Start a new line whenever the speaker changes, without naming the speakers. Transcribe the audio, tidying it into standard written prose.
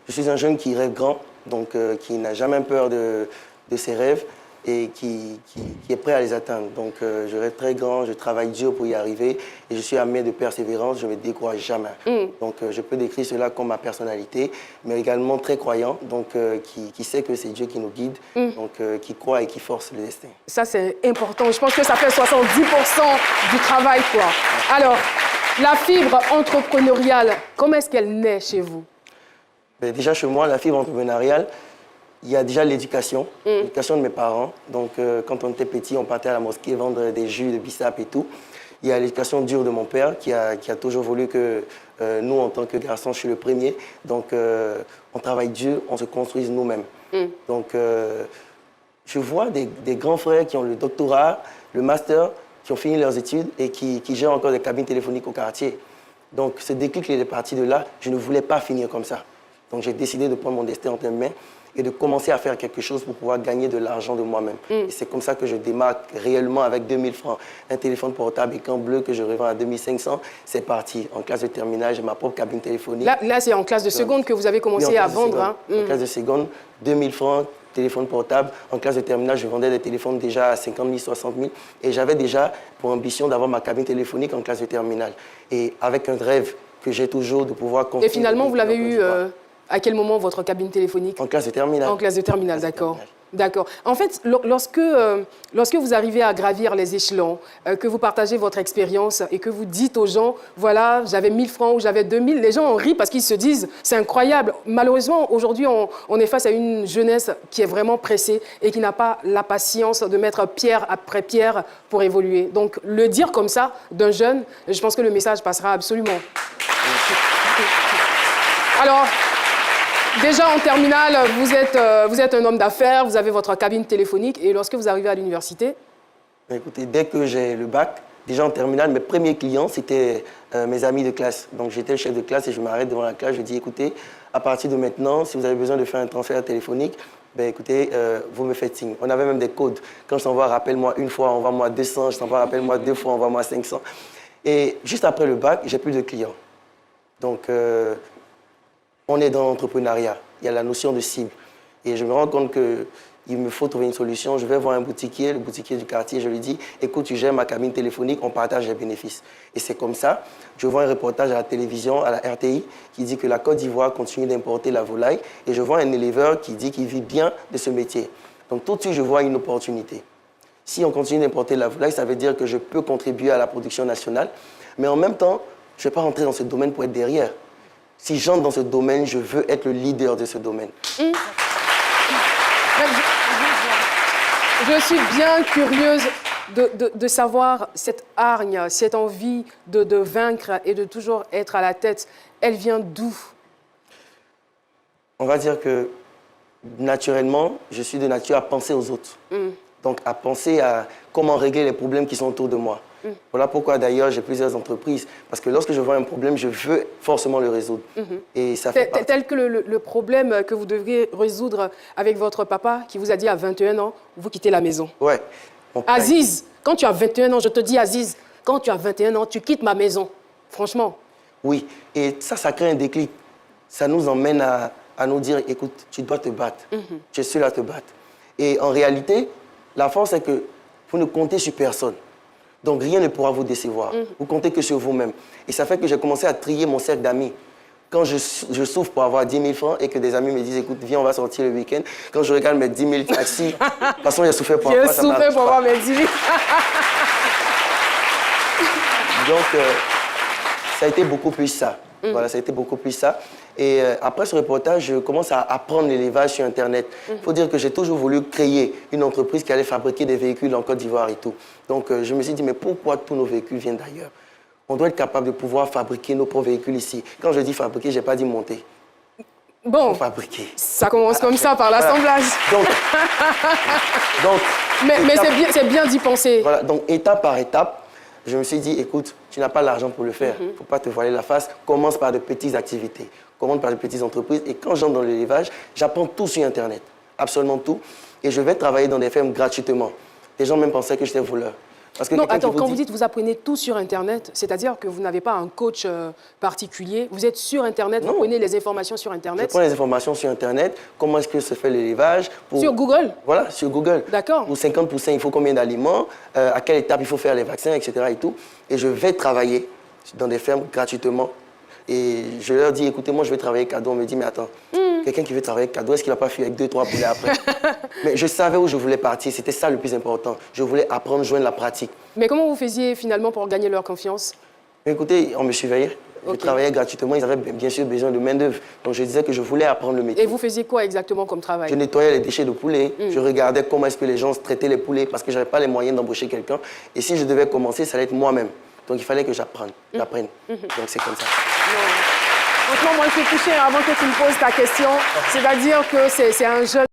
Je suis un jeune qui rêve grand, donc qui n'a jamais peur de ses rêves et qui est prêt à les atteindre. Donc je rêve très grand, je travaille dur pour y arriver et je suis armé de persévérance, je ne me décourage jamais. Donc je peux décrire cela comme ma personnalité, mais également très croyant, donc qui sait que c'est Dieu qui nous guide, donc qui croit et qui force le destin.
Ça c'est important, je pense que ça fait 70% du travail, quoi. Alors, la fibre entrepreneuriale, comment est-ce qu'elle naît chez vous?
Déjà chez moi, la fibre entrepreneuriale, il y a déjà l'éducation, l'éducation de mes parents. Donc, quand on était petit, on partait à la mosquée vendre des jus de bissap et tout. Il y a l'éducation dure de mon père qui a toujours voulu que nous, en tant que garçons, je suis le premier. Donc, on travaille dur, on se construise nous-mêmes. Donc, je vois des grands frères qui ont le doctorat, le master, qui ont fini leurs études et qui gèrent encore des cabines téléphoniques au quartier. Donc, ce déclic, il est parti de là. Je ne voulais pas finir comme ça. Donc, j'ai décidé de prendre mon destin entre mes mains et de commencer à faire quelque chose pour pouvoir gagner de l'argent de moi-même. Et c'est comme ça que je démarre réellement avec 2000 francs. Un téléphone portable écran bleu que je revends à 2500, c'est parti. En classe de terminale, j'ai ma propre cabine téléphonique.
Là c'est en classe de seconde que vous avez commencé à vendre. Hein?
En classe de seconde, 2000 francs, téléphone portable. En classe de terminale, je vendais des téléphones déjà à 50 000, 60 000. Et j'avais déjà pour ambition d'avoir ma cabine téléphonique en classe de terminale. Et avec un rêve que j'ai toujours de pouvoir...
Et finalement, vous l'avez eu... À quel moment votre cabine téléphonique?
En classe de terminale.
En classe de terminale, d'accord. D'accord. En fait, lorsque vous arrivez à gravir les échelons, que vous partagez votre expérience et que vous dites aux gens, voilà, j'avais 1000 francs ou j'avais 2000, les gens en rient parce qu'ils se disent, c'est incroyable. Malheureusement, aujourd'hui, on est face à une jeunesse qui est vraiment pressée et qui n'a pas la patience de mettre pierre après pierre pour évoluer. Donc, le dire comme ça d'un jeune, je pense que le message passera absolument. Alors... Déjà en terminale, vous êtes un homme d'affaires, vous avez votre cabine téléphonique et lorsque vous arrivez à l'université?
Écoutez, dès que j'ai le bac, déjà en terminale, mes premiers clients, c'était mes amis de classe. Donc j'étais le chef de classe et je m'arrête devant la classe, je dis écoutez, à partir de maintenant, si vous avez besoin de faire un transfert téléphonique, ben écoutez, vous me faites signe. On avait même des codes. Quand je t'envoie rappelle-moi une fois, envoie-moi 200, je t'envoie rappelle-moi 2 fois, envoie-moi 500. Et juste après le bac, j'ai plus de clients. Donc... on est dans l'entrepreneuriat, il y a la notion de cible. Et je me rends compte qu'il me faut trouver une solution. Je vais voir un boutiquier, le boutiquier du quartier, je lui dis, écoute, tu gères ma cabine téléphonique, on partage les bénéfices. Et c'est comme ça, je vois un reportage à la télévision, à la RTI, qui dit que la Côte d'Ivoire continue d'importer la volaille. Et je vois un éleveur qui dit qu'il vit bien de ce métier. Donc tout de suite, je vois une opportunité. Si on continue d'importer la volaille, ça veut dire que je peux contribuer à la production nationale. Mais en même temps, je ne vais pas rentrer dans ce domaine pour être derrière. Si j'entre dans ce domaine, je veux être le leader de ce domaine.
Je suis bien curieuse de savoir cette hargne, cette envie de vaincre et de toujours être à la tête. Elle vient d'où?
On va dire que naturellement, je suis de nature à penser aux autres. Donc à penser à comment régler les problèmes qui sont autour de moi. Voilà pourquoi d'ailleurs j'ai plusieurs entreprises. Parce que lorsque je vois un problème, je veux forcément le résoudre. Et ça fait
tel que le problème que vous devriez résoudre avec votre papa qui vous a dit à 21 ans, vous quittez la maison.
Ouais.
Aziz, quand tu as 21 ans, je te dis Aziz, quand tu as 21 ans, tu quittes ma maison. Franchement.
Oui, et ça crée un déclic. Ça nous emmène à nous dire, écoute, tu dois te battre. Je suis là à te battre. Et en réalité, la force, c'est que vous ne comptez sur personne. Donc, rien ne pourra vous décevoir. Vous comptez que sur vous-même. Et ça fait que j'ai commencé à trier mon cercle d'amis. Quand je souffre pour avoir 10 000 francs et que des amis me disent, écoute, viens, on va sortir le week-end. Quand je regarde mes 10 000 taxis, de toute façon, j'ai souffert pour avoir ça.
J'ai souffert pour avoir mes 10 000.
Donc, ça a été beaucoup plus ça. Voilà, ça a été beaucoup plus ça. Et après ce reportage, je commence à apprendre l'élevage sur Internet. Il faut dire que j'ai toujours voulu créer une entreprise qui allait fabriquer des véhicules en Côte d'Ivoire et tout. Donc, je me suis dit, mais pourquoi tous nos véhicules viennent d'ailleurs? On doit être capable de pouvoir fabriquer nos propres véhicules ici. Quand je dis fabriquer, je n'ai pas dit monter.
Bon,
fabriquer.
Ça commence comme ça, par l'assemblage.
Donc,
mais c'est bien d'y penser.
Voilà, donc étape par étape, je me suis dit, écoute, tu n'as pas l'argent pour le faire. Il ne faut pas te voiler la face. Commence par de petites activités. Commence par de petites entreprises. Et quand j'entre dans l'élevage, j'apprends tout sur Internet. Absolument tout. Et je vais travailler dans des fermes gratuitement. Les gens même pensaient que j'étais voleur. Parce que
Non,
quelqu'un qui
attends, quand
dit-
vous dites vous apprenez tout sur Internet, c'est-à-dire que vous n'avez pas un coach particulier, vous êtes sur Internet, vous
Non.
prenez les informations sur
Je
Internet.
prends les informations sur Internet, comment est-ce que se fait l'élevage.
Sur Google?
Voilà, sur Google.
D'accord.
Pour 50%, il faut combien d'aliments, à quelle étape il faut faire les vaccins, etc. Et tout. Et je vais travailler dans des fermes gratuitement. Et je leur dis, écoutez, moi, je vais travailler cadeau. On me dit, mais attends, quelqu'un qui veut travailler cadeau, est-ce qu'il ne va pas fuir avec 2-3 poulets après? Mais je savais où je voulais partir. C'était ça le plus important. Je voulais apprendre, joindre la pratique.
Mais comment vous faisiez finalement pour gagner leur confiance?
Mais écoutez, on me surveillait. Je
Ok.
travaillais gratuitement. Ils avaient bien sûr besoin de main-d'œuvre. Donc, je disais que je voulais apprendre le métier.
Et vous faisiez quoi exactement comme travail?
Je nettoyais les déchets de poulet, je regardais comment est-ce que les gens traitaient les poulets parce que je n'avais pas les moyens d'embaucher quelqu'un. Et si je devais commencer, ça allait être moi-même. Donc il fallait que j'apprenne. Donc c'est comme ça.
Franchement, moi, je suis touchée avant que tu me poses ta question. C'est-à-dire que c'est un jeune...